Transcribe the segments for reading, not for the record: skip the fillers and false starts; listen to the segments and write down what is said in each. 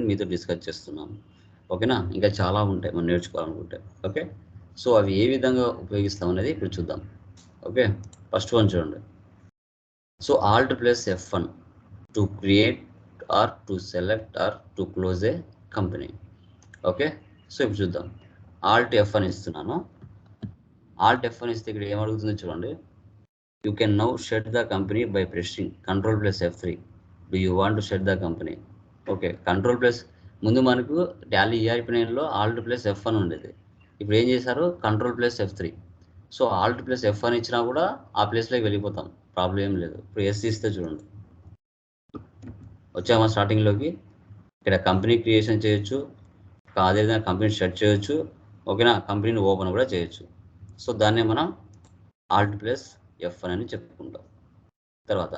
మీతో డిస్కస్ చేస్తున్నాను. ఓకేనా? ఇంకా చాలా ఉంటాయి మనం నేర్చుకోవాలనుకుంటే. ఓకే, సో అవి ఏ విధంగా ఉపయోగిస్తాం అనేది ఇప్పుడు చూద్దాం. ఓకే, ఫస్ట్ వన్ చూడండి. So alt plus F1 to create or to select or to close a company. Okay, so ఇప్పుడు చూద్దాం. ఆల్ట్ F1 ఇస్తున్నాను. ఆల్ట్ F1 ఇస్తే ఇక్కడ ఏమడుగుతుందో చూడండి. You can now shut the company by pressing control plus F3. Do you want to shut the company? Okay, control plus ముందు మనకు Tally ERP9లో Alt plus F1 ఉండేది. ఇప్పుడు ఏం చేశారు? Control plus F3. So alt plus F1 ఇచ్చినా కూడా ఆ ప్లేస్లోకి వెళ్ళిపోతాం, ప్రాబ్లం ఏం లేదు. ఇప్పుడు ఎస్ ఇస్తే చూడండి, వచ్చామా స్టార్టింగ్లోకి. ఇక్కడ కంపెనీ క్రియేషన్ చేయొచ్చు, అదేవిధంగా కంపెనీ షట్ చేయొచ్చు. ఓకేనా? కంపెనీని ఓపెన్ కూడా చేయొచ్చు. సో దాన్నే మనం ఆల్ట్ ప్లస్ F1 అని చెప్పుకుంటాం. తర్వాత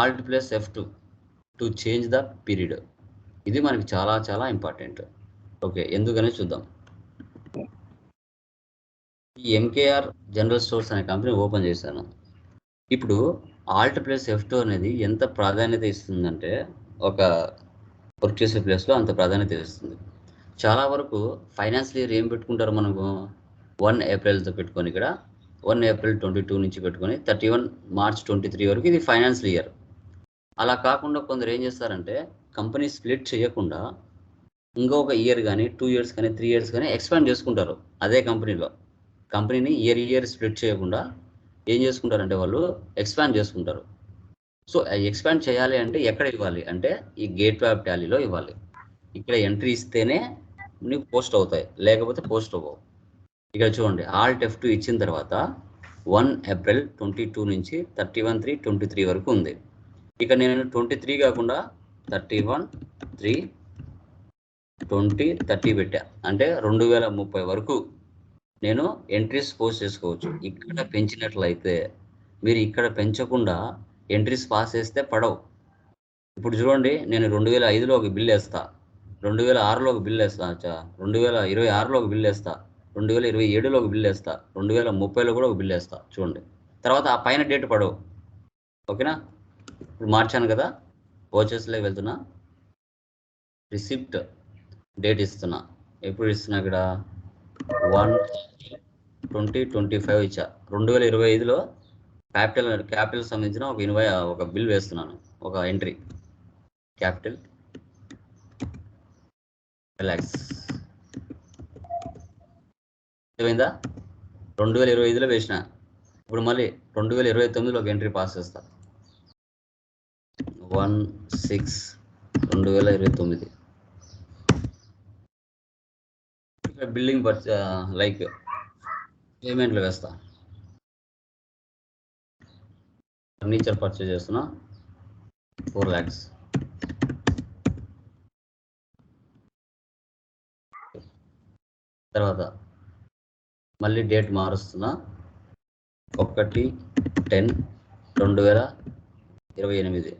alt plus F2 to change the period. ఇది మనకి చాలా చాలా ఇంపార్టెంట్. ఓకే, ఎందుకని చూద్దాం. ఈ MKR జనరల్ స్టోర్స్ అనే కంపెనీ ఓపెన్ చేశాను. ఇప్పుడు ఆల్ట్ ప్లస్ F2 అనేది ఎంత ప్రాధాన్యత ఇస్తుందంటే, ఒక వర్క్ చేసే ప్లేస్లో అంత ప్రాధాన్యత ఇస్తుంది. చాలా వరకు ఫైనాన్షియల్ ఇయర్ ఏం పెట్టుకుంటారు మనకు? 1 ఏప్రిల్తో పెట్టుకొని, ఇక్కడ 1 ఏప్రిల్ 22 నుంచి పెట్టుకొని 31 మార్చ్ 23 వరకు ఇది ఫైనాన్షియల్ ఇయర్. అలా కాకుండా కొందరు ఏం చేస్తారంటే, కంపెనీ స్ప్లిట్ చేయకుండా ఇంకొక ఇయర్ కానీ 2 ఇయర్స్ కానీ 3 ఇయర్స్ కానీ ఎక్స్పాండ్ చేసుకుంటారు. అదే కంపెనీని ఇయర్ స్ప్లిట్ చేయకుండా ఏం చేసుకుంటారంటే వాళ్ళు ఎక్స్పాండ్ చేసుకుంటారు. సో ఎక్స్పాండ్ చేయాలి అంటే ఎక్కడ ఇవ్వాలి అంటే ఈ గేట్వే ఆఫ్ టాలీలో ఇవ్వాలి. ఇక్కడ ఎంట్రీ ఇస్తేనే నీకు పోస్ట్ అవుతాయి, లేకపోతే పోస్ట్ అవ్వవు. ఇక్కడ చూడండి, ఆల్ట్ F2 ఇచ్చిన తర్వాత 1 ఏప్రిల్ 22 నుంచి 31/3/23 వరకు ఉంది. ఇక నేను 23 కాకుండా 31/3/20/30 పెట్టా, అంటే 2030 వరకు నేను ఎంట్రీస్ పోస్ట్ చేసుకోవచ్చు. ఇక్కడ పెంచినట్లయితే, మీరు ఇక్కడ పెంచకుండా ఎంట్రీస్ పాస్ చేస్తే పడవు. ఇప్పుడు చూడండి, నేను 2005లో ఒక బిల్ వేస్తా, 2006లో ఒక బిల్ వేస్తా, 2026లో ఒక బిల్ వేస్తా, 2027లో ఒక బిల్ వేస్తా, 2030లో కూడా ఒక బిల్ వేస్తా. చూడండి, తర్వాత ఆ పైన డేట్ పడవు. ఓకేనా? ఇప్పుడు మార్చాను కదా, పర్చేస్లోకి వెళ్తున్నా, రిసిప్ట్ డేట్ ఇస్తున్నా. ఎప్పుడు ఇస్తున్నా? ఇక్కడ 1/20/25 ఇచ్చా. 2025లో క్యాపిటల్ సంబంధించిన ఒక బిల్ వేస్తున్నాను, ఒక ఎంట్రీ, క్యాపిటల్ రిలాక్స్. ఏమైందా? 2025లో వేసిన. ఇప్పుడు మళ్ళీ 2029లో ఒక ఎంట్రీ పాస్ చేస్తా, 1/6/2029. ఇక్కడ బిల్డింగ్ లైక్ పేమెంట్లు వేస్తా. ఫర్నిచర్ పర్చేజ్ చేస్తున్నా, 4 lakhs. తర్వాత మళ్ళీ డేట్ మారుస్తున్నా, 1/10/2028.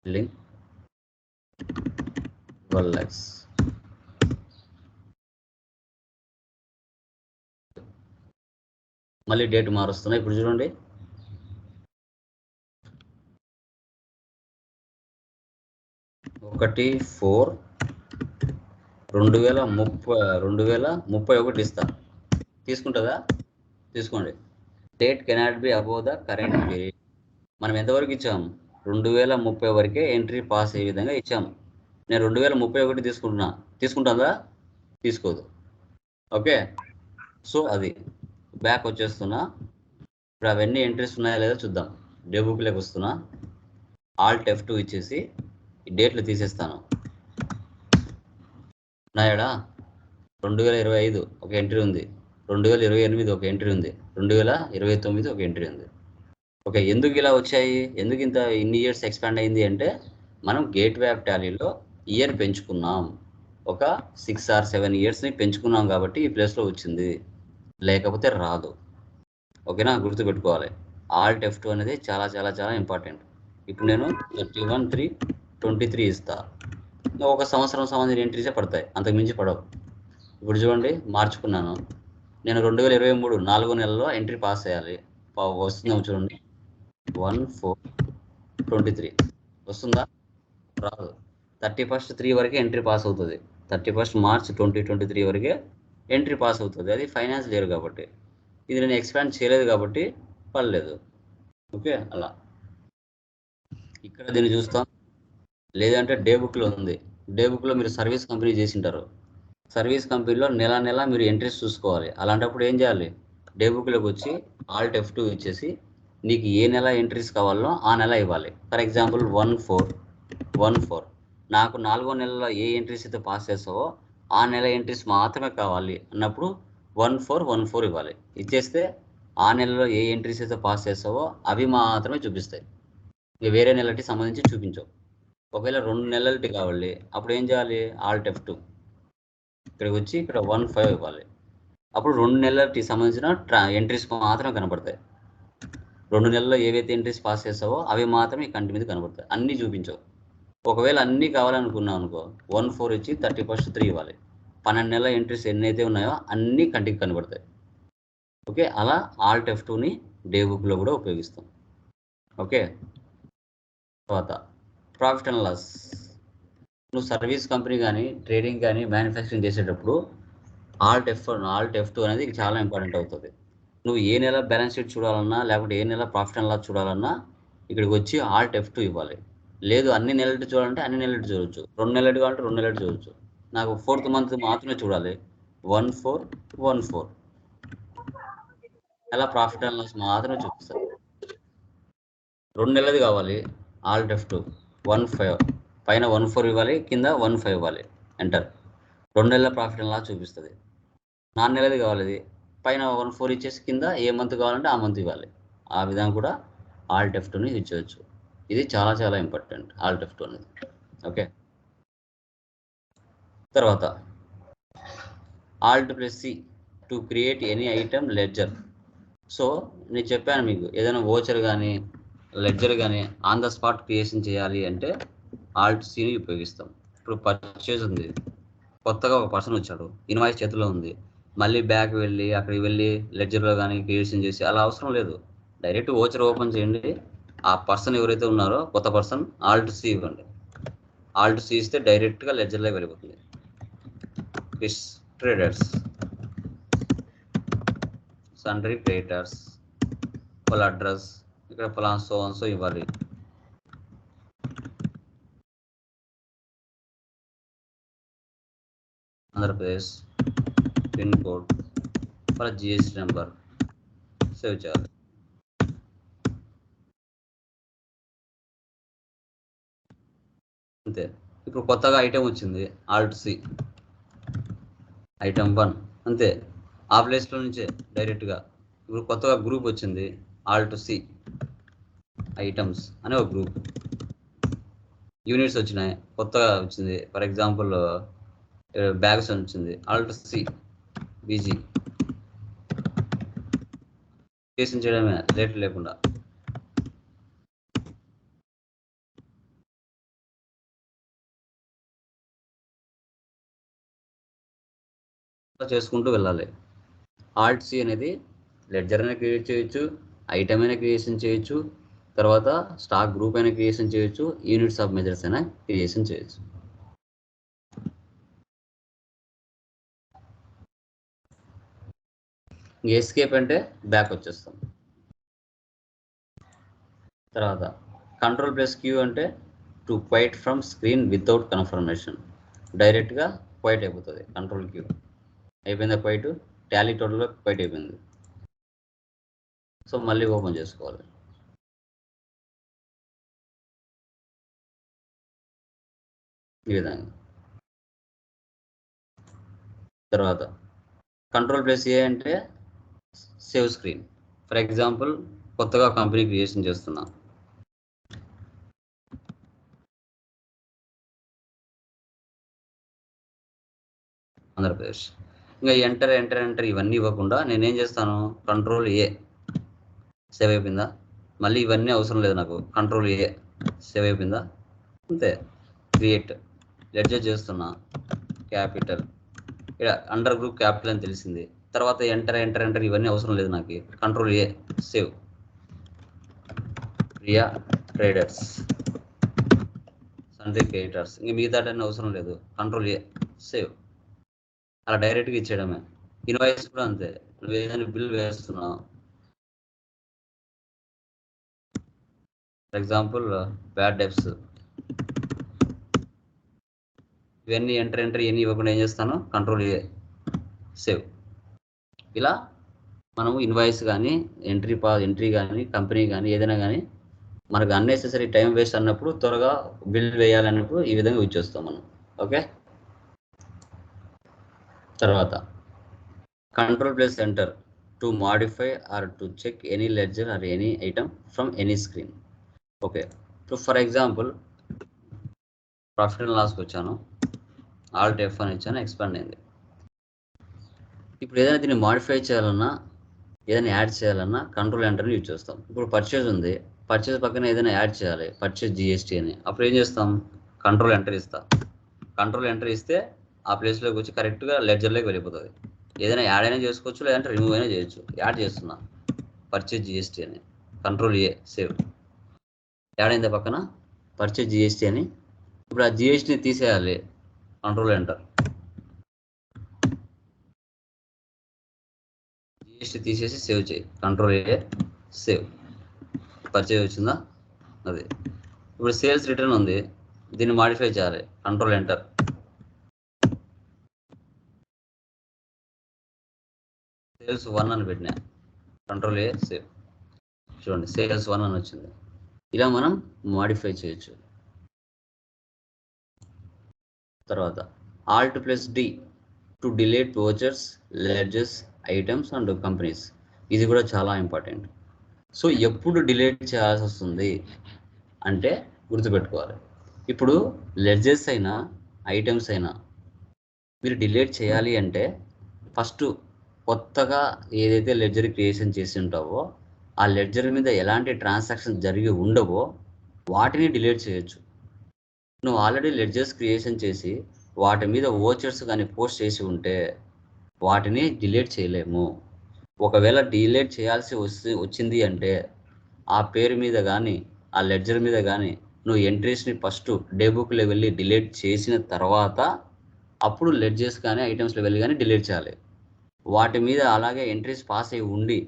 Building 12 lakhs. మళ్ళీ డేట్ మారుస్తున్నా. ఇప్పుడు చూడండి, 1/4/2031 ఇస్తా. తీసుకుంటుందా? తీసుకోండి. Date cannot be above the current period. మనం ఎంతవరకు ఇచ్చాం? 2030 వరకే ఎంట్రీ పాస్ అయ్యే విధంగా ఇచ్చాం. నేను 2031 తీసుకుంటుందా? తీసుకోదు. ఓకే, సో అది బ్యాక్ వచ్చేస్తున్నా. ఇప్పుడు అవన్నీ ఎంట్రీస్ ఉన్నాయా లేదా చూద్దాం. డే బుక్లోకి వస్తున్నా, ఆల్ట్ F2 ఇచ్చేసి ఈ డేట్లు తీసేస్తాను. ఉన్నాయాడా? 2025 ఒక ఎంట్రీ ఉంది, 2028 ఒక ఎంట్రీ ఉంది, 2029 ఒక ఎంట్రీ ఉంది. ఓకే, ఎందుకు ఇలా వచ్చాయి? ఎందుకు ఇన్ని ఇయర్స్ ఎక్స్పాండ్ అయింది అంటే, మనం గేట్వే ఆఫ్ టాలీలో ఇయర్ పెంచుకున్నాం, ఒక 6 or 7 ఇయర్స్ని పెంచుకున్నాం కాబట్టి ఈ ప్లేస్లో వచ్చింది, లేకపోతే రాదు. ఓకేనా? గుర్తుపెట్టుకోవాలి. ఆల్ట్ F2 అనేది చాలా చాలా చాలా ఇంపార్టెంట్. ఇప్పుడు నేను 31/3/23 ఇస్తా. ఒక సంవత్సరం సంబంధించిన ఎంట్రీసే పడతాయి, అంతకు మించి పడవు. ఇప్పుడు చూడండి, మార్చుకున్నాను. నేను 2023 4 నెలల్లో ఎంట్రీ పాస్ చేయాలి. వస్తుందేమో చూడండి, 1/4 23 వస్తుందా? రాదు. 31st 3 వరకే ఎంట్రీ పాస్ అవుతుంది. 31st March 2023 వరకే ఎంట్రీ పాస్ అవుతుంది. అది ఫైనాన్షియల్ ఇయర్ కాబట్టి. ఇది నేను ఎక్స్పాండ్ చేయలేదు కాబట్టి పర్లేదు. ఓకే, అలా ఇక్కడ దీన్ని చూస్తాం. లేదంటే డే బుక్లో ఉంది. డే బుక్లో మీరు సర్వీస్ కంపెనీ చేసింటారు. సర్వీస్ కంపెనీలో నెల మీరు ఎంట్రీస్ చూసుకోవాలి. అలాంటప్పుడు ఏం చేయాలి? డే బుక్లోకి వచ్చి Alt F2 ఇచ్చేసి నీకు ఏ నెల ఎంట్రీస్ కావాలో ఆ నెల ఇవ్వాలి. ఫర్ ఎగ్జాంపుల్ 1/4 నాకు 4వ నెలలో ఏ ఎంట్రీస్ అయితే పాస్ చేస్తావో ఆ నెల ఎంట్రీస్ మాత్రమే కావాలి అన్నప్పుడు 1/4 ఇవ్వాలి. ఇచ్చేస్తే ఆ నెలలో ఏ ఎంట్రీస్ అయితే పాస్ చేస్తావో అవి మాత్రమే చూపిస్తాయి. ఇక వేరే నెలకి సంబంధించి చూపించవు. ఒకవేళ 2 నెలలకి కావాలి, అప్పుడు ఏం చేయాలి? Alt F2 ఇక్కడికి వచ్చి ఇక్కడ 1/5 ఇవ్వాలి. అప్పుడు 2 నెలలకి సంబంధించిన ఎంట్రీస్ మాత్రమే కనపడతాయి. 2 నెలల్లో ఏవైతే ఎంట్రీస్ పాస్ చేస్తావో అవి మాత్రమే కంటి మీద కనపడతాయి, అన్నీ చూపించవు. ఒకవేళ అన్నీ కావాలనుకున్నావు అనుకో 1/4 ఇచ్చి 31st 3 ఇవ్వాలి. 12 నెలల ఎంట్రీస్ ఎన్నైతే ఉన్నాయో అన్నీ కంటికి కనబడతాయి. ఓకే, అలా Alt F2ని డే బుక్లో కూడా ఉపయోగిస్తాం. ఓకే, తర్వాత ప్రాఫిట్ అండ్ లాస్. నువ్వు సర్వీస్ కంపెనీ కానీ ట్రేడింగ్ కానీ మ్యానుఫ్యాక్చరింగ్ చేసేటప్పుడు Alt F2 అనేది చాలా ఇంపార్టెంట్ అవుతుంది. నువ్వు ఏ నెల బ్యాలెన్స్ షీట్ చూడాలన్నా లేకపోతే ఏ నెల ప్రాఫిట్ అండ్ లాస్ చూడాలన్నా ఇక్కడికి వచ్చి Alt F2 ఇవ్వాలి. లేదు అన్ని నెలలు చూడాలంటే అన్ని నెలలు చూడవచ్చు. 2 నెలలు కావాలంటే 2 నెలలు చూడవచ్చు. నాకు 4th మంత్ మాత్రమే చూడాలి. 1/4 ఎలా ప్రాఫిట్ అండ్ లాస్ మాత్రమే చూపిస్తారు. 2 నెలలది కావాలి Alt F2 1/5 పైన 1/4 ఇవ్వాలి, కింద 1/5 ఇవ్వాలి. ఎంటర్. 2 నెలల ప్రాఫిట్ అండ్ లాస్ చూపిస్తుంది. 4 నెలలది కావాలి, పైన 1/4 ఇచ్చేసి కింద ఏ మంత్ కావాలంటే ఆ మంత్ ఇవ్వాలి. ఆ విధంగా కూడా Alt F2ని యూజ్ చేయొచ్చు. ఇది చాలా ఇంపార్టెంట్ Alt F2 అనేది. ఓకే, తర్వాత Alt+C to create any item ledger. So నేను చెప్పాను మీకు, ఏదైనా వోచర్ కానీ లెడ్జర్ కానీ ఆన్ ద స్పాట్ క్రియేషన్ చేయాలి అంటే Alt+Cని ఉపయోగిస్తాం. ఇప్పుడు పర్చేజ్ ఉంది, కొత్తగా ఒక పర్సన్ వచ్చాడు, ఇన్వాయిస్ చేతిలో ఉంది, మళ్ళీ బ్యాక్ వెళ్ళి అక్కడికి వెళ్ళి లెడ్జర్లో కానీ క్రియేషన్ చేసి అలా అవసరం లేదు. డైరెక్ట్ వోచర్ ఓపెన్ చేయండి, ఆ పర్సన్ ఎవరైతే ఉన్నారో కొత్త పర్సన్ Alt+C ఇవ్వండి. Alt+C ఇస్తే డైరెక్ట్గా లెడ్జర్లో వెళ్ళిపోతుంది. ట్రేడర్స్, సన్రీ క్రియేటర్స్, వాళ్ళ అడ్రస్ ఇక్కడ ఫలానా సో ఇవ్వాలి. ఆంధ్రప్రదేశ్, పిన్ కోడ్, వాళ్ళ జిఎస్టీ నెంబర్ సేవ్ చేయాలి. అంతే. ఇప్పుడు కొత్తగా ఐటెం వచ్చింది Alt+C ఐటమ్ 1 అంతే, ఆ ప్లేస్లో నుంచే డైరెక్ట్గా. ఇప్పుడు కొత్తగా గ్రూప్ వచ్చింది Alt+C ఐటమ్స్ అనే ఒక గ్రూప్. యూనిట్స్ వచ్చినాయి, కొత్తగా వచ్చింది, ఫర్ ఎగ్జాంపుల్ బ్యాగ్స్ అని వచ్చింది Alt+C బీజీ. క్రియేషన్ చేయడమే లేట్ లేకుండా. చేసుకుంటూ వెళ్ళాలి. Alt+C అనేది లెడ్జర్ అయినా క్రియేట్ చేయొచ్చు, ఐటమ్ అయినా క్రియేషన్ చేయొచ్చు, తర్వాత స్టాక్ గ్రూప్ అయినా క్రియేషన్ చేయొచ్చు, యూనిట్స్ ఆఫ్ మెజర్స్ అయినా క్రియేషన్ చేయొచ్చు. ఎస్కేప్ అంటే బ్యాక్ వచ్చేస్తాం. తర్వాత Ctrl+Q అంటే to quit from screen without confirmation. డైరెక్ట్గా క్వైట్ అయిపోతుంది. Ctrl+Q అయిపోయిందా క్వైట్, టాలీ టోటల్గా క్వైట్ అయిపోయింది. సో మళ్ళీ ఓపెన్ చేసుకోవాలి. ఈ విధంగా. తర్వాత Ctrl+A అంటే సేవ్ స్క్రీన్. ఫర్ ఎగ్జాంపుల్ కొత్తగా కంపెనీ క్రియేషన్ చేస్తున్నా, ఆంధ్రప్రదేశ్. ఇంకా ఎంటర్ ఇవన్నీ ఇవ్వకుండా నేనేం చేస్తాను, Ctrl+A సేవ్ అయిపోయిందా. మళ్ళీ ఇవన్నీ అవసరం లేదు నాకు, Ctrl+A సేవ్ అయిపోయిందా. అంతే. క్రియేట్ లెడ్జర్ చేస్తున్నా, క్యాపిటల్, ఇక్కడ అండర్ గ్రూప్ క్యాపిటల్ అని తెలిసింది. తర్వాత ఎంటర్ ఇవన్నీ అవసరం లేదు నాకు, Ctrl+A save. Priya traders, సన్రీ creators, ఇంక మిగతా అవసరం లేదు. Control A, save. అలా డైరెక్ట్గా ఇచ్చేయడమే. ఇన్వాయిస్ కూడా అంతే, నువ్వు ఏదైనా బిల్ వేస్తున్నావు, ఫర్ ఎగ్జాంపుల్ బ్యాడ్ డెబ్ట్స్, ఇవన్నీ ఎంటర్ ఇవన్నీ ఇవ్వకుండా ఏం చేస్తాను, కంట్రోల్ ఏ, సేవ్. ఇలా మనము ఇన్వాయిస్ కానీ ఎంట్రీ కానీ కంపెనీ కానీ ఏదైనా కానీ మనకు అన్నెసెసరీ టైం వేస్ట్ అన్నప్పుడు, త్వరగా బిల్ వేయాలన్నప్పుడు ఈ విధంగా యూజ్ చేస్తాం మనం. ఓకే, తర్వాత control plus enter to modify or to check any ledger or any item from any screen. Okay, so for example profit and లాస్కి వచ్చాను, ఆల్ట్ F అని ఇచ్చాను, ఎక్స్పాండ్ అయింది. ఇప్పుడు ఏదైనా దీన్ని మాడిఫై చేయాలన్నా ఏదైనా యాడ్ చేయాలన్నా కంట్రోల్ ఎంటర్ని యూజ్ చేస్తాం. ఇప్పుడు పర్చేజ్ ఉంది, పర్చేజ్ పక్కన ఏదైనా యాడ్ చేయాలి, పర్చేజ్ GST అని, అప్పుడు ఏం చేస్తాం, కంట్రోల్ ఎంటర్ ఇస్తా. కంట్రోల్ ఎంటర్ ఇస్తే ఆ ప్లేస్లోకి వచ్చి కరెక్ట్గా లెడ్జర్లోకి వెళ్ళిపోతుంది. ఏదైనా యాడ్ అయినా చేసుకోవచ్చు, లేదంటే రిమూవ్ అయినా చేయొచ్చు. యాడ్ చేస్తున్నా పర్చేజ్ GST అని, కంట్రోల్ ఏ, సేవ్. యాడ్ అయిందా పక్కన పర్చేజ్ GST అని. ఇప్పుడు ఆ GSTని తీసేయాలి, కంట్రోల్ ఎంటర్. GST తీసేసి సేవ్ చేయి, కంట్రోల్ ఏ, సేవ్. పర్చేజ్ వచ్చిందా, అది. ఇప్పుడు సేల్స్ రిటర్న్ ఉంది, దీన్ని మాడిఫై చేయాలి, కంట్రోల్ ఎంటర్. సేల్స్ 1 అని పెట్టినా, కంట్రోల్ ఏ, సేవ్. చూడండి సేల్స్ 1 అని వచ్చింది. ఇలా మనం మాడిఫై చేయొచ్చు. తర్వాత alt plus D to delete vouchers, ledgers, items and companies. ఇది కూడా చాలా ఇంపార్టెంట్. సో ఎప్పుడు డిలీట్ చేయాల్సి వస్తుంది అంటే గుర్తుపెట్టుకోవాలి. ఇప్పుడు లెడ్జర్స్ అయినా ఐటమ్స్ అయినా మీరు డిలీట్ చేయాలి అంటే ఫస్ట్ కొత్తగా ఏదైతే లెడ్జర్ క్రియేషన్ చేసి ఉంటావో ఆ లెడ్జర్ మీద ఎలాంటి ట్రాన్సాక్షన్ జరిగి ఉండవో వాటిని డిలీట్ చేయొచ్చు. నువ్వు ఆల్రెడీ లెడ్జర్స్ క్రియేషన్ చేసి వాటి మీద వోచర్స్ కానీ పోస్ట్ చేసి ఉంటే వాటిని డిలీట్ చేయలేము. ఒకవేళ డిలీట్ చేయాల్సి వచ్చింది అంటే ఆ పేరు మీద కానీ ఆ లెడ్జర్ మీద కానీ నువ్వు ఎంట్రీస్ని ఫస్ట్ డే బుక్లో వెళ్ళి డిలీట్ చేసిన తర్వాత అప్పుడు లెడ్జర్స్ కానీ ఐటమ్స్లో వెళ్ళి కానీ డిలీట్ చేయాలి. వాటి మీద అలాగే ఎంట్రీస్ పాస్ అయి ఉండి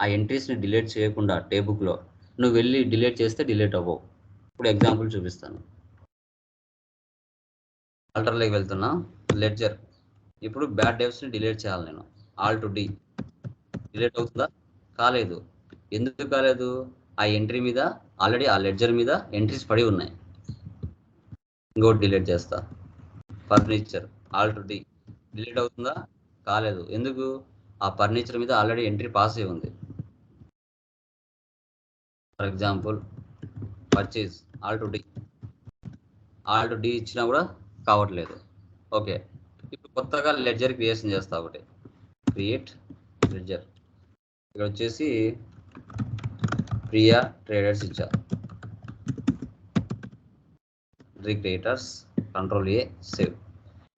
ఆ ఎంట్రీస్ని డిలీట్ చేయకుండా డే బుక్లో నువ్వు వెళ్ళి డిలీట్ చేస్తే డిలీట్ అవ్వవు. ఇప్పుడు ఎగ్జాంపుల్ చూపిస్తాను. ఆల్టర్లోకి వెళ్తున్నా, లెడ్జర్. ఇప్పుడు బ్యాడ్ డెబ్ట్స్ని డిలీట్ చేయాలి నేను, ఆల్ట్ D. డిలీట్ అవుతుందా, కాలేదు. ఎందుకు కాలేదు, ఆ ఎంట్రీ మీద ఆల్రెడీ ఆ లెడ్జర్ మీద ఎంట్రీస్ పడి ఉన్నాయి. ఇంకోటి డిలీట్ చేస్తా, ఫర్నిచర్, ఆల్ట్ D. డిలీట్ అవుతుందా, కాలేదు. ఎందుకు, ఆ ఫర్నిచర్ మీద ఆల్రెడీ ఎంట్రీ పాస్ అయి ఉంది. For example purchase, Alt D. Alt D ఇచ్చినా కూడా కావట్లేదు. ఓకే, ఇప్పుడు కొత్తగా లెడ్జర్ క్రియేషన్ చేస్తా. ఒకటి క్రియేట్ లెడ్జర్, ఇక్కడ వచ్చేసి ప్రియా ట్రేడర్స్ ఇచ్చా, క్రియేటర్స్, కంట్రోల్ ఏ, సేవ్.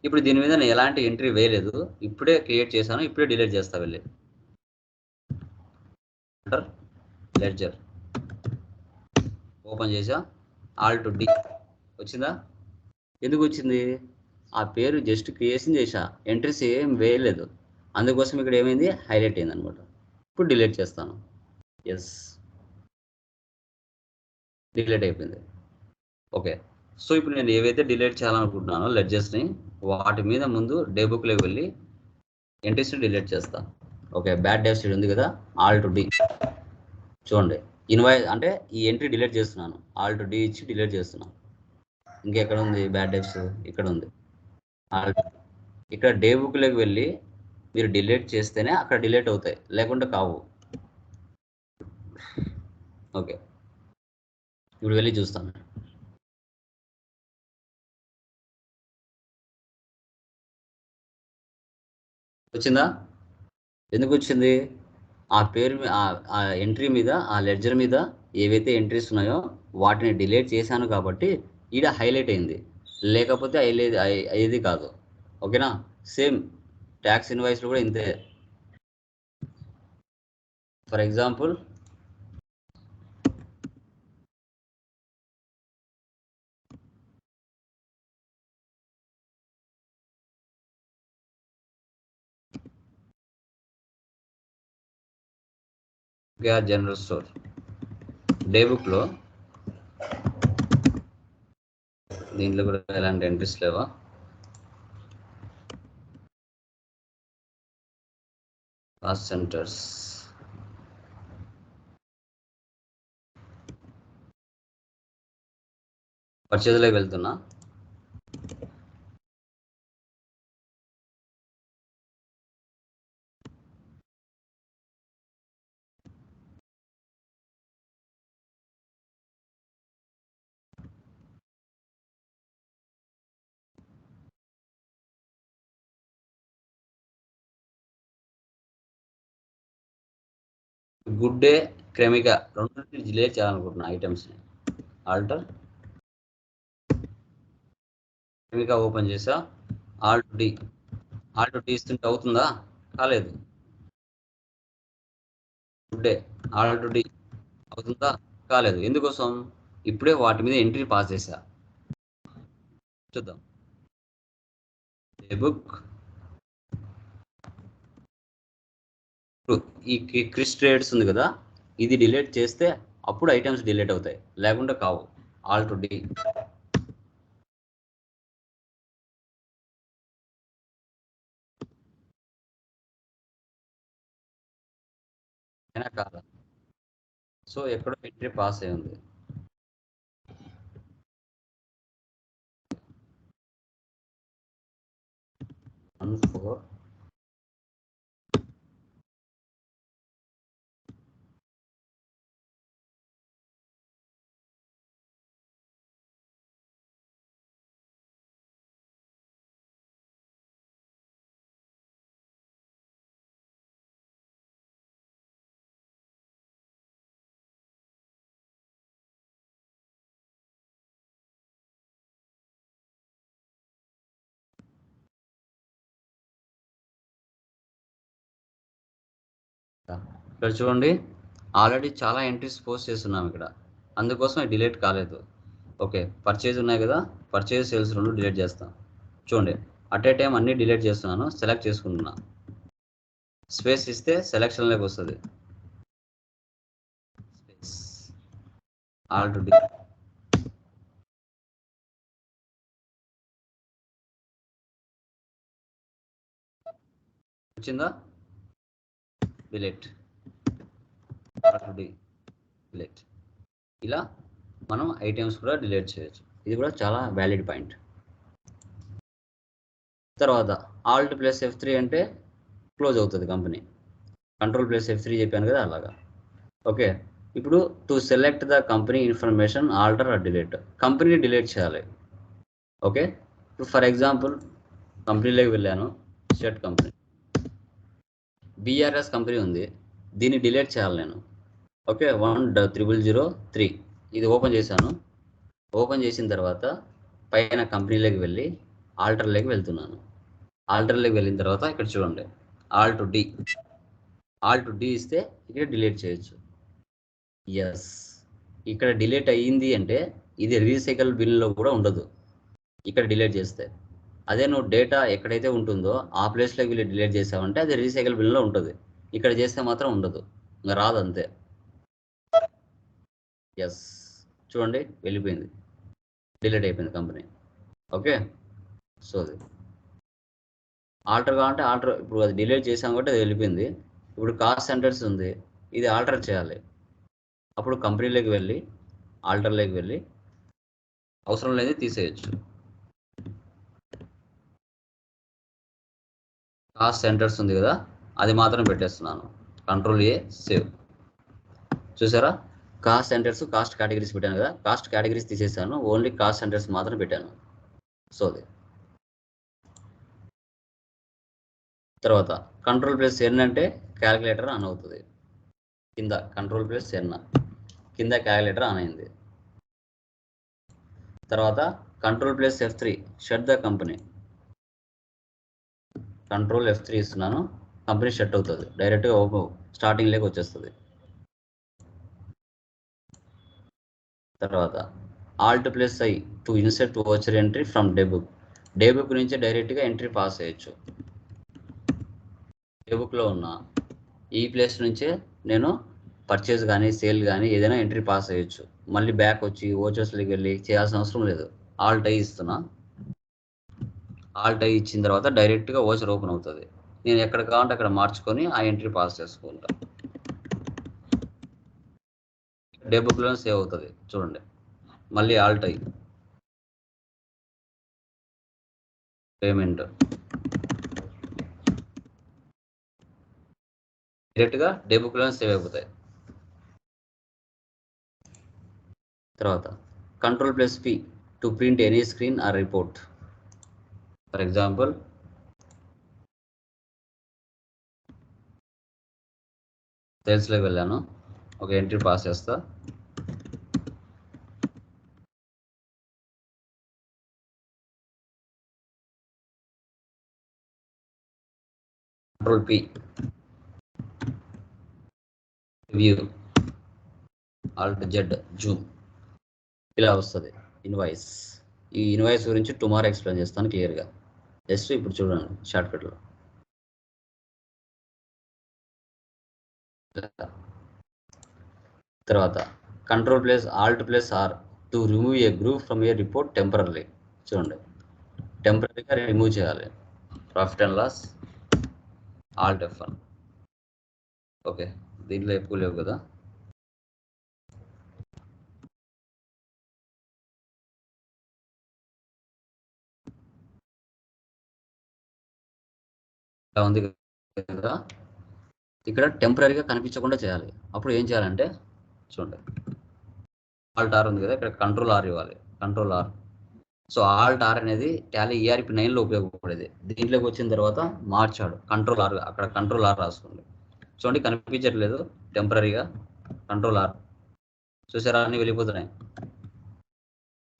ఇప్పుడు దీని మీద నేను ఎలాంటి ఎంట్రీ వేయలేదు, ఇప్పుడే క్రియేట్ చేశాను, ఇప్పుడే డిలీట్ చేస్తా. వెళ్ళి లెడ్జర్ ఓపెన్ చేసా, ఆల్ట్ D వచ్చిందా. ఎందుకు వచ్చింది, ఆ పేరు జస్ట్ క్రియేషన్ చేసా, ఎంట్రీస్ ఏం వేయలేదు, అందుకోసం ఇక్కడ ఏమైంది, హైలైట్ అయింది అనమాట. ఇప్పుడు డిలీట్ చేస్తాను, ఎస్, డిలీట్ అయిపోయింది. ఓకే, సో ఇప్పుడు నేను ఏవైతే డిలీట్ చేయాలనుకుంటున్నానో లెడ్జర్స్ని వాటి మీద ముందు డే బుక్లోకి వెళ్ళి ఎంట్రీస్ని డిలీట్ చేస్తాను. ఓకే, బ్యాడ్ డెబ్ట్స్ ఉంది కదా, ఆల్ట్ D. చూడండి ఇన్వాయిస్ అంటే ఈ ఎంట్రీ డిలీట్ చేస్తున్నాను, ఆల్ట్ D ఇచ్చి డిలీట్ చేస్తున్నాను. ఇంకెక్కడ ఉంది బ్యాడ్ డెబ్ట్స్, ఇక్కడ ఉంది, ఆల్ట్. ఇక్కడ డే బుక్లోకి వెళ్ళి మీరు డిలీట్ చేస్తేనే అక్కడ డిలీట్ అవుతాయి, లేకుంటే కావు. ఓకే, ఇప్పుడు వెళ్ళి చూస్తాను. వచ్చిందా, ఎందుకు వచ్చింది, ఆ పేరు ఆ ఎంట్రీ మీద ఆ లెడ్జర్ మీద ఏవైతే ఎంట్రీస్ ఉన్నాయో వాటిని డిలీట్ చేశాను కాబట్టి ఈడ హైలైట్ అయింది, లేకపోతే అయ్యేది కాదు. ఓకేనా, సేమ్ ట్యాక్స్ ఇన్వాయిస్లో కూడా ఇంతే. For example KR general store day బుక్లో దీంట్లో కూడా ఎలాంటి ఎంట్రీస్ లేవా? కాస్ట్ సెంటర్స్ పర్చేజ్లోకి వెళ్తున్నా. గుడ్ డే క్రెమికా రెండింటిని డిలీట్ చేయాలనుకుంటున్నా ఐటమ్స్ని. ఆల్టర్ క్రెమికా ఓపెన్ చేసా, ఆల్ట్ డి ఇస్తుంటే అవుతుందా? కాలేదు. గుడ్ డే ఆల్ట్ డి అవుతుందా? కాలేదు. ఎందుకోసం? ఇప్పుడే వాటి మీద ఎంట్రీ పాస్ చేశా. చూద్దాం. బుక్ ఈ క్రిస్ ట్రేడ్స్ ఉంది కదా, ఇది డిలీట్ చేస్తే అప్పుడు ఐటమ్స్ డిలీట్ అవుతాయి, లేకుండా కావు. ఆల్ట్ డి అయినా కాదా? సో ఎక్కడో ఎంట్రీ పాస్ అయి ఉంది. ఇక్కడ చూడండి, ఆల్రెడీ చాలా ఎంట్రీస్ పోస్ట్ చేస్తున్నాం ఇక్కడ, అందుకోసం డిలీట్ కాలేదు. ఓకే, పర్చేజ్ ఉన్నాయి కదా, పర్చేజ్ సేల్స్ రెండు డిలీట్ చేస్తాం. చూడండి, అట్ ఏ టైం అన్ని డిలీట్ చేస్తున్నాను. సెలెక్ట్ చేసుకుంటున్నా, స్పేస్ ఇస్తే సెలెక్షన్లోకి వస్తుంది. స్పేస్ ఆల్ట్ డి వచ్చిందా? Delete alt D delete. ఇలా మనం ఐటమ్స్ కూడా డిలీట్ చేయొచ్చు. ఇది కూడా చాలా వ్యాలిడ్ పాయింట్. తర్వాత ఆల్ట్ ప్లస్ F3 అంటే క్లోజ్ అవుతుంది కంపెనీ. కంట్రోల్ ప్లస్ F3 చెప్పాను కదా, అలాగా. ఓకే, ఇప్పుడు to select the company information alter or delete, కంపెనీని డిలీట్ చేయాలి. ఓకే, ఇప్పుడు ఫర్ ఎగ్జాంపుల్ కంపెనీలోకి వెళ్ళాను, షర్ట్ కంపెనీ, BRS కంపెనీ ఉంది, దీన్ని డిలీట్ చేయాలి నేను. ఓకే, 10003 ఇది ఓపెన్ చేశాను. ఓపెన్ చేసిన తర్వాత పైన కంపెనీలోకి వెళ్ళి ఆల్టర్లోకి వెళ్తున్నాను. ఆల్టర్లోకి వెళ్ళిన తర్వాత ఇక్కడ చూడండి, ఆల్ట్ డి ఇస్తే ఇక్కడ డిలీట్ చేయొచ్చు. ఎస్, ఇక్కడ డిలీట్ అయ్యింది అంటే ఇది రీసైకిల్ బిన్లో కూడా ఉండదు ఇక్కడ డిలీట్ చేస్తే. అదే నువ్వు డేటా ఎక్కడైతే ఉంటుందో ఆ ప్లేస్లోకి వెళ్ళి డిలీట్ చేసావంటే అది రీసైకిల్ బిన్లో ఉంటుంది. ఇక్కడ చేస్తే మాత్రం ఉండదు, ఇంకా రాదు, అంతే. ఎస్, చూడండి వెళ్ళిపోయింది, డిలీట్ అయిపోయింది కంపెనీ. ఓకే, సో అది ఆల్టర్ కావాలంటే ఆల్టర్, ఇప్పుడు అది డిలీట్ చేసాం కాబట్టి అది వెళ్ళిపోయింది. ఇప్పుడు కాస్ట్ సెంటర్స్ ఉంది, ఇది ఆల్టర్ చేయాలి. అప్పుడు కంపెనీలోకి వెళ్ళి ఆల్టర్లోకి వెళ్ళి అవసరం లేని తీసేయచ్చు. కాస్ట్ సెంటర్స్ ఉంది కదా, అది మాత్రం పెట్టేస్తున్నాను. Control A, save. చూసారా, కాస్ట్ సెంటర్స్ కాస్ట్ కేటగిరీస్ పెట్టాను కదా, కాస్ట్ కేటగిరీస్ తీసేసాను, ఓన్లీ కాస్ట్ సెంటర్స్ మాత్రం పెట్టాను. సో అది తర్వాత కంట్రోల్ ప్లస్ ఎన్ అంటే క్యాలిక్యులేటర్ ఆన్ అవుతుంది. కింద కంట్రోల్ ప్లస్ ఎన్ కింద క్యాలిక్యులేటర్ ఆన్ అయింది. తర్వాత control plus F3 shut the company, control F3 ఇస్తున్నాను, కంపెనీ షట్ అవుతుంది, డైరెక్ట్గా స్టార్టింగ్ లేక వచ్చేస్తుంది. తర్వాత alt plus I to insert voucher entry from daybook, daybook నుంచి డైరెక్ట్గా ఎంట్రీ పాస్ చేయొచ్చు. డేబుక్లో ఉన్న ఈ ప్లేస్ నుంచే నేను పర్చేస్ కానీ సేల్ కానీ ఏదైనా ఎంట్రీ పాస్ అయ్యొచ్చు. మళ్ళీ బ్యాక్ వచ్చి ఓచర్స్లోకి వెళ్ళి చేయాల్సిన అవసరం లేదు. ఆల్ట్ ఐ ఇస్తున్నా. ఆల్ట్ ఐ ఇచ్చిన తర్వాత డైరెక్ట్గా ఓచర్ ఓపెన్ అవుతుంది. నేను ఎక్కడ కావాలంటే అక్కడ మార్చుకొని ఆ ఎంట్రీ పాస్ చేసుకుంటా. డే బుక్లో సేవ్ అవుతుంది. చూడండి, మళ్ళీ ఆల్ట్ ఐ పేమెంట్ డైరెక్ట్గా డే బుక్లో సేవ్ అయిపోతాయి. తర్వాత Ctrl+P to print any screen or report. For example సేల్స్లోకి వెళ్ళాను, ఒక ఎంట్రీ పాస్ చేస్తా. Ctrl+P వ్యూ, Alt+Z జూమ్, ఇలా వస్తుంది ఇన్వాయిస్. ఈ ఇన్వాయిస్ గురించి టుమారో ఎక్స్ప్లెయిన్ చేస్తాను క్లియర్గా. జస్ట్ ఇప్పుడు చూడండి షార్ట్కట్లో. తర్వాత Ctrl+Alt+R to remove a group from a report temporary. చూడండి, టెంపరరీగా రిమూవ్ చేయాలి. Profit and loss, Alt F1. Okay, దీంట్లో ఎక్కువ లేవు కదా. ఇలా ఉంది కదా. ఇక్కడ టెంపరీగా కనిపించకుండా చేయాలి. అప్పుడు ఏం చేయాలంటే చూడండి, Alt R ఉంది కదా, ఇక్కడ Ctrl+R ఇవ్వాలి. Ctrl+R. సో Alt+R అనేది టాలీ ERP9లో ఉపయోగపడేది. దీంట్లోకి వచ్చిన తర్వాత మార్చాడు Ctrl+R. అక్కడ Ctrl+R రాసుకోండి. చూడండి, కనిపించట్లేదు టెంపరీగా. Ctrl+R చూసారా, అన్నీ వెళ్ళిపోతున్నాయి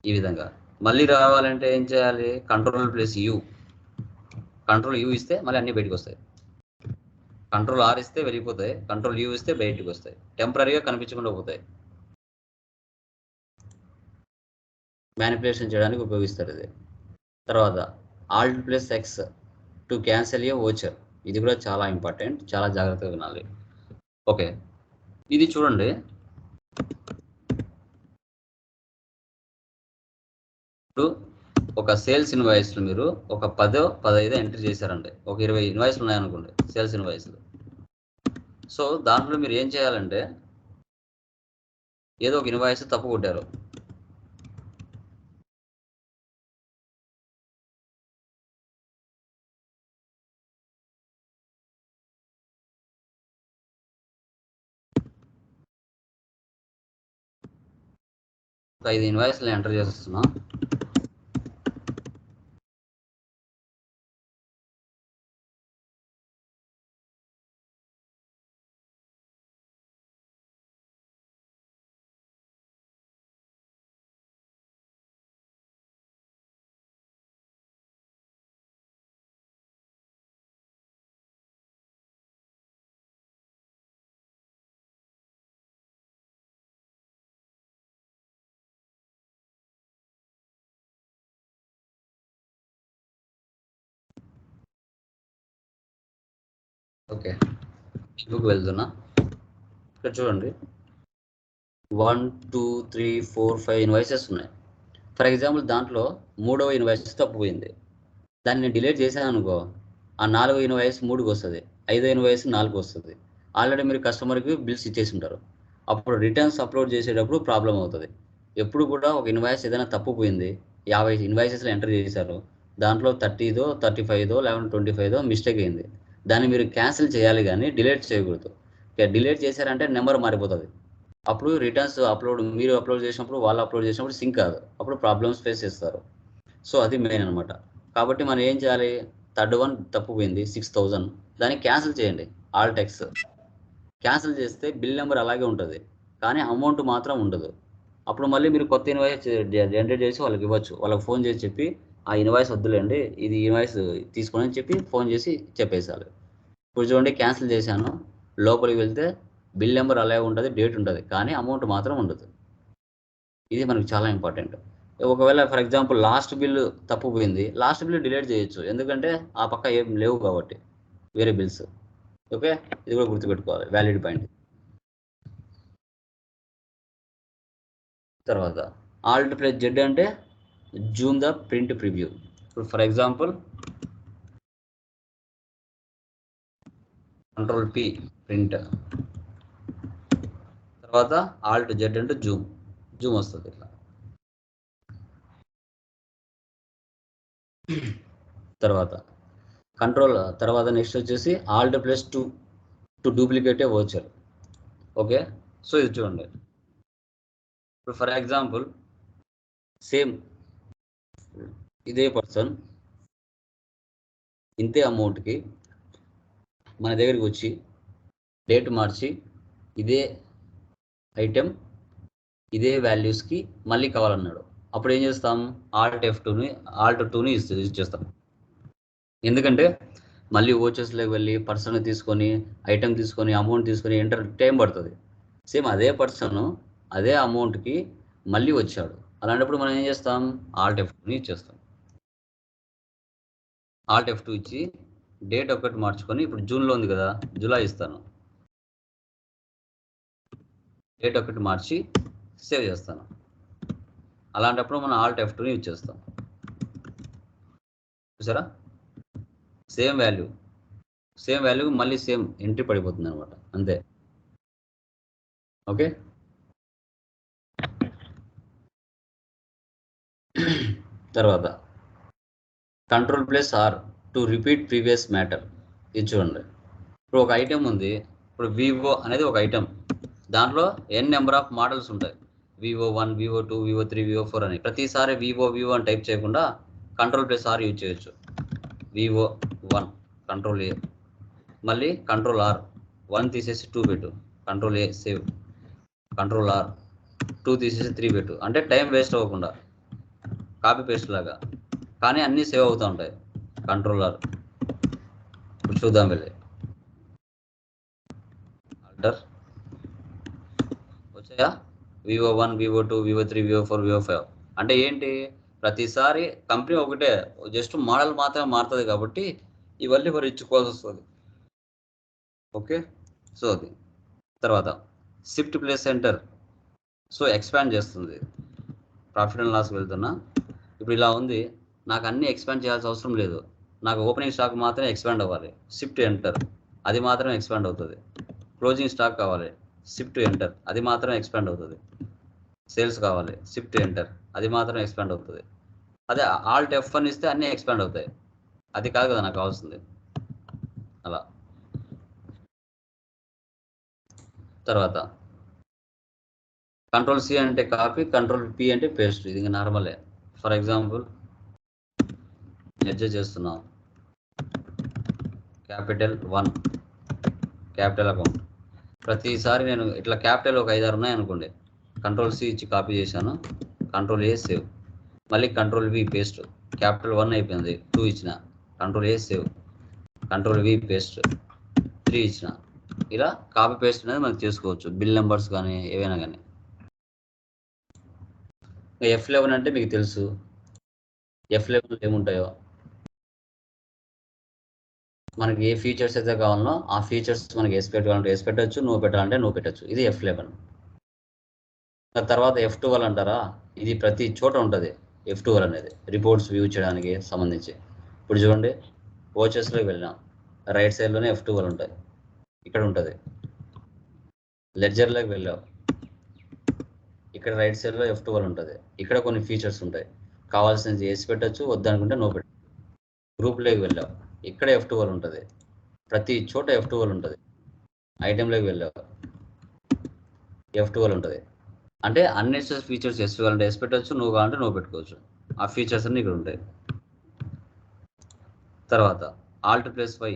ఈ విధంగా. మళ్ళీ రావాలంటే ఏం చేయాలి? Ctrl+U. Ctrl+U ఇస్తే మళ్ళీ అన్నీ బయటకు వస్తాయి. Ctrl+R ఇస్తే వెళ్ళిపోతాయి, Ctrl+U ఇస్తే బయటకు వస్తాయి, టెంపరీగా కనిపించకుండా పోతాయి. మ్యానిపులేషన్ చేయడానికి ఉపయోగిస్తారు ఇది. తర్వాత Alt+X to cancel A voucher. ఇది కూడా చాలా ఇంపార్టెంట్, చాలా జాగ్రత్తగా వినాలి. ఓకే, ఇది చూడండి. ఇప్పుడు ఒక సేల్స్ ఇన్వాయిస్లు మీరు ఒక 10-15 ఎంట్రీ చేశారండి. ఒక 20 ఇన్వాయిస్లు ఉన్నాయనుకోండి సేల్స్ ఇన్వాయిస్లు. సో దాంట్లో మీరు ఏం చేయాలంటే, ఏదో ఒక ఇన్వాయిస్ తప్పు కొట్టారు. ఒక 5 ఇన్వాయిస్లు ఎంటర్ చేస్తున్నా. ఓకే, బుక్ వెళ్తున్నా. ఇక్కడ చూడండి 1 2 3 4 5 ఇన్వాయిసెస్ ఉన్నాయి. ఫర్ ఎగ్జాంపుల్ దాంట్లో 3వ ఇన్వాయిస్ తప్పుపోయింది. దాన్ని నేను డిలీట్ చేశాను అనుకో, ఆ 4వ ఇన్వాయిస్ 3కి వస్తుంది, 5వ ఇన్వాయిస్ 4కి వస్తుంది. ఆల్రెడీ మీరు కస్టమర్కి బిల్స్ ఇచ్చేసి ఉంటారు. అప్పుడు రిటర్న్స్ అప్లోడ్ చేసేటప్పుడు ప్రాబ్లం అవుతుంది. ఎప్పుడు కూడా ఒక ఇన్వాయిస్ ఏదైనా తప్పుపోయింది, 50 ఇన్వాయిసెస్లో ఎంటర్ చేశారు, దాంట్లో 30దో 35దో లేకపోతే 25దో మిస్టేక్ అయింది. దాన్ని మీరు క్యాన్సిల్ చేయాలి కానీ డిలీట్ చేయకూడదు. డిలీట్ చేశారంటే నెంబర్ మారిపోతుంది. అప్పుడు రిటర్న్స్ అప్లోడ్ మీరు అప్లోడ్ చేసినప్పుడు వాళ్ళు అప్లోడ్ చేసినప్పుడు సింక్ కాదు, అప్పుడు ప్రాబ్లమ్స్ ఫేస్ చేస్తారు. సో అది మెయిన్ అనమాట. కాబట్టి మనం ఏం చేయాలి? థర్డ్ వన్ తప్పుపోయింది 6000, దాన్ని క్యాన్సిల్ చేయండి. Alt+X క్యాన్సిల్ చేస్తే బిల్ నెంబర్ అలాగే ఉంటుంది, కానీ అమౌంట్ మాత్రం ఉండదు. అప్పుడు మళ్ళీ మీరు కొత్త ఇన్వాయిస్ జనరేట్ చేసి వాళ్ళకి ఇవ్వచ్చు. వాళ్ళకి ఫోన్ చేసి చెప్పి, ఆ ఇన్వాయిస్ వద్దులేండి, ఇది ఇన్వాయిస్ తీసుకొని అని చెప్పి ఫోన్ చేసి చెప్పేసాలి. ఇప్పుడు చూడండి, క్యాన్సిల్ చేశాను, లోపలికి వెళ్తే బిల్ నెంబర్ అలాగే ఉంటుంది, డేట్ ఉంటుంది, కానీ అమౌంట్ మాత్రం ఉండదు. ఇది మనకు చాలా ఇంపార్టెంట్. ఒకవేళ ఫర్ ఎగ్జాంపుల్ లాస్ట్ బిల్లు తప్పుపోయింది, లాస్ట్ బిల్లు డిలీట్ చేయొచ్చు, ఎందుకంటే ఆ పక్క ఏం లేవు కాబట్టి వేరే బిల్స్. ఓకే, ఇది కూడా గుర్తుపెట్టుకోవాలి, వ్యాలిడ్ పాయింట్. తర్వాత ఆల్ట్ ప్లస్ జెడ్ అంటే జూమ్ ద ప్రింట్ ప్రివ్యూ. ఇప్పుడు for example control P print, తర్వాత ఆల్ట్ జెడ్ అంటే జూమ్ వస్తుంది ఇట్లా. తర్వాత కంట్రోల్ తర్వాత నెక్స్ట్ వచ్చేసి Alt plus to duplicate A voucher. Okay, so ఇది చూడండి. ఇప్పుడు ఫర్ ఎగ్జాంపుల్ సేమ్ ఇదే పర్సన్ ఇంతే అమౌంట్కి మన దగ్గరికి వచ్చి డేట్ మార్చి ఇదే ఐటెం ఇదే వాల్యూస్కి మళ్ళీ కావాలన్నాడు. అప్పుడు ఏం చేస్తాం? ఆల్ట్ టూని యూజ్ చేస్తాం. ఎందుకంటే మళ్ళీ ఓచర్స్లోకి వెళ్ళి పర్సన్ తీసుకొని ఐటెం తీసుకొని అమౌంట్ తీసుకొని ఎంటర్ టైం పడుతుంది. సేమ్ అదే పర్సన్ అదే అమౌంట్కి మళ్ళీ వచ్చాడు. అలాంటప్పుడు మనం ఏం చేస్తాం? ఆల్ట్ F2ని ఇచ్చేస్తాం. ఆల్ట్ F2 ఇచ్చి డేట్ ఒకటి మార్చుకొని, ఇప్పుడు జూన్లో ఉంది కదా, జూలై ఇస్తాను. డేట్ ఒకటి మార్చి సేవ్ చేస్తాను. అలాంటప్పుడు మనం ఆల్ట్ F2ని యూజ్ చేస్తాం. చూసారా? సేమ్ వాల్యూ మళ్ళీ సేమ్ ఎంట్రీ పడిపోతుంది అనమాట, అంతే. ఓకే, తర్వాత control plus R to repeat previous matter. ఇది చూడండి. ఇప్పుడు ఒక ఐటెం ఉంది. ఇప్పుడు వివో అనేది ఒక ఐటెం, దాంట్లో ఎన్ నెంబర్ ఆఫ్ మోడల్స్ ఉంటాయి. vivo1, vivo2, vivo3, vivo4 అని. ప్రతిసారి వివో అని టైప్ చేయకుండా కంట్రోల్ ప్లస్ ఆర్ యూజ్ చేయొచ్చు. vivo1 కంట్రోల్ ఏ, మళ్ళీ కంట్రోల్ ఆర్ 1 తీసేసి 2 పెట్టు, control A save, control R 2 తీసేసి 3 పెట్టు. అంటే టైం వేస్ట్ అవ్వకుండా కాపీ పేస్ట్ లాగా, కానీ అన్నీ సేవ్ అవుతూ ఉంటాయి. Control R. ఇప్పుడు చూద్దాం వెళ్ళి. ఆల్టర్ వచ్చాయా? vivo1, vivo2, vivo3, vivo4, vivo5. అంటే ఏంటి? ప్రతిసారి కంపెనీ ఒకటే, జస్ట్ మోడల్ మాత్రమే మారుతుంది కాబట్టి ఇవన్నీ మరి ఇచ్చుకోవాల్సి వస్తుంది. ఓకే, సో అది. తర్వాత shift plus enter, so expand చేస్తుంది. ప్రాఫిట్ అండ్ లాస్ వెళ్తున్నా. ఇప్పుడు ఇలా ఉంది, నాకు అన్నీ ఎక్స్పాండ్ చేయాల్సిన అవసరం లేదు. నాకు ఓపెనింగ్ స్టాక్ మాత్రమే ఎక్స్పాండ్ అవ్వాలి, షిఫ్ట్ ఎంటర్, అది మాత్రమే ఎక్స్పాండ్ అవుతుంది. క్లోజింగ్ స్టాక్ కావాలి, షిఫ్ట్ ఎంటర్, అది మాత్రమే ఎక్స్పాండ్ అవుతుంది. సేల్స్ కావాలి, షిఫ్ట్ ఎంటర్, అది మాత్రం ఎక్స్పాండ్ అవుతుంది. అదే ఆల్ట్ F1 ఇస్తే అన్నీ ఎక్స్పాండ్ అవుతాయి. అది కాదు కదా నాకు కావాల్సింది. అలా. తర్వాత కంట్రోల్ C అంటే కాపీ, కంట్రోల్ P అంటే పేస్ట్. ఇది నార్మలే. ఫర్ ఎగ్జాంపుల్ మెర్జ్ చేస్తున్నాం, క్యాపిటల్ 1 క్యాపిటల్ అకౌంట్. ప్రతిసారి నేను ఇట్లా క్యాపిటల్ ఒక 5-6 ఉన్నాయి అనుకోండి, కంట్రోల్ C ఇచ్చి కాపీ చేశాను, కంట్రోల్ A సేవ్, మళ్ళీ కంట్రోల్ V పేస్ట్. క్యాపిటల్ 1 అయిపోయింది, 2 ఇచ్చిన, control A save, control V paste, 3 ఇచ్చిన. ఇలా కాపీ పేస్ట్ అనేది మనం చేసుకోవచ్చు, బిల్ నెంబర్స్ కానీ ఏవైనా కానీ. F11 అంటే మీకు తెలుసు, F11 ఏముంటాయో, మనకి ఏ ఫీచర్స్ అయితే కావాలనో ఆ ఫీచర్స్ మనకి వేసి పెట్టాలంటే వేసి పెట్టచ్చు, నువ్వు పెట్టాలంటే నువ్వు పెట్టచ్చు. ఇది F11. తర్వాత F12 అంటారా, ఇది ప్రతి చోట ఉంటుంది. F12 అనేది రిపోర్ట్స్ వ్యూ చేయడానికి సంబంధించి. ఇప్పుడు చూడండి, వాచెస్లోకి వెళ్ళినాం, రైట్ సైడ్లోనే F12 ఉంటాయి, ఇక్కడ ఉంటుంది. లెడ్జర్లోకి వెళ్ళావు, ఇక్కడ రైట్ సైడ్లో F12 ఉంటుంది. ఇక్కడ కొన్ని ఫీచర్స్ ఉంటాయి, కావాల్సినది వేసి పెట్టచ్చు, వద్దనుకుంటే నువ్వు పెట్టు. గ్రూప్లోకి వెళ్ళావు, ఇక్కడ F12 ఉంటుంది, ప్రతి చోట F12 ఉంటుంది. ఐటెంలోకి వెళ్ళావు, F12 ఉంటుంది. అంటే అన్నెసెసరీ ఫీచర్స్ వేసి కావాలంటే వేసి పెట్టచ్చు, నువ్వు కావాలంటే నువ్వు పెట్టుకోవచ్చు. ఆ ఫీచర్స్ అన్నీ ఇక్కడ ఉంటాయి. తర్వాత alt plus Y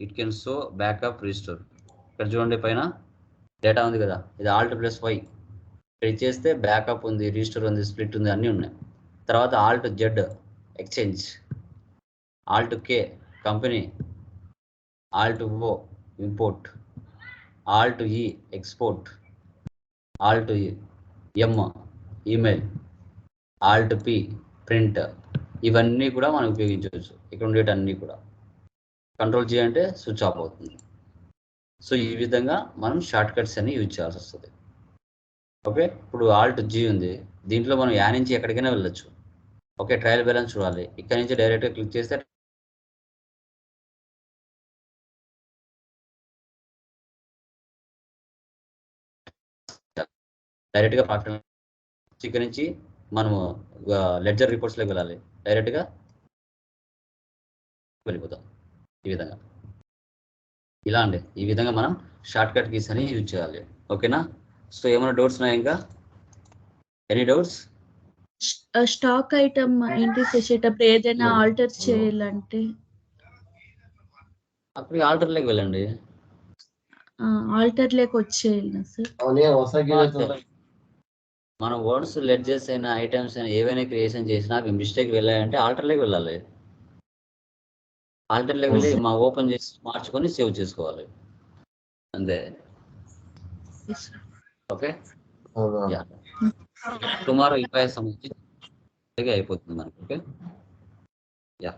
it can show backup restore. ఇక్కడ చూడండి పైన డేటా ఉంది కదా, ఇది ఆల్ట్ ప్లస్ Y. ఇక్కడ చేస్తే బ్యాకప్ ఉంది, రిస్టోర్ ఉంది, స్ప్లిట్ ఉంది, అన్నీ ఉన్నాయి. తర్వాత Alt Z exchange, Alt K company, Alt O import, Alt E export, Alt M email, Alt P print. ఇవన్నీ కూడా మనం ఉపయోగించవచ్చు. ఇక్కడ ఉండేటన్నీ కూడా. కంట్రోల్ G అంటే స్విచ్ ఆఫ్ అవుతుంది. సో ఈ విధంగా మనం షార్ట్ కట్స్ అన్ని యూజ్ చేయాల్సి వస్తుంది. ఓకే, ఇప్పుడు ఆల్ట్ జీ ఉంది, దీంట్లో మనం యా నుంచి ఎక్కడికైనా వెళ్ళొచ్చు. ఓకే, ట్రయల్ బ్యాలెన్స్ చూడాలి, ఇక్కడ నుంచి డైరెక్ట్గా క్లిక్ చేస్తే డైరెక్ట్గా ప్రాఫిట్, ఇక్కడ నుంచి మనము లెడ్జర్ రిపోర్ట్స్లోకి వెళ్ళాలి, డైరెక్ట్గా వెళ్ళిపోతాం. ఈ విధంగా ఇలా అండి, ఈ విధంగా మనం షార్ట్ కట్ కీస్ అని యూజ్ చేయాలి. ఓకేనా? సో ఏమైనా డౌట్స్ ఉన్నాయా ఇంకా? Any doubts? Stock item entry చేసేటప్పుడు ఏదైనా ఆల్టర్ చేయాలంటే అక్కడికి ఆల్టర్లోకి వెళ్ళండి. ఆల్టర్ లేక వచ్చేయాలి సార్. మన వర్డ్స్ లెడ్జెస్ అయినా ఐటమ్స్ అయినా ఏవైనా క్రియేషన్ చేసినా అవి మిస్టేక్ వెళ్ళాయంటే ఆల్టర్లోకి వెళ్ళాలి. ఆల్టర్లోకి వెళ్ళి మా ఓపెన్ చేసి మార్చుకొని సేవ్ చేసుకోవాలి అంతే. ఓకే, టుమారో ఇన్వాయిస్ సంబంధించి అయిపోతుంది మనకి. Okay, yeah.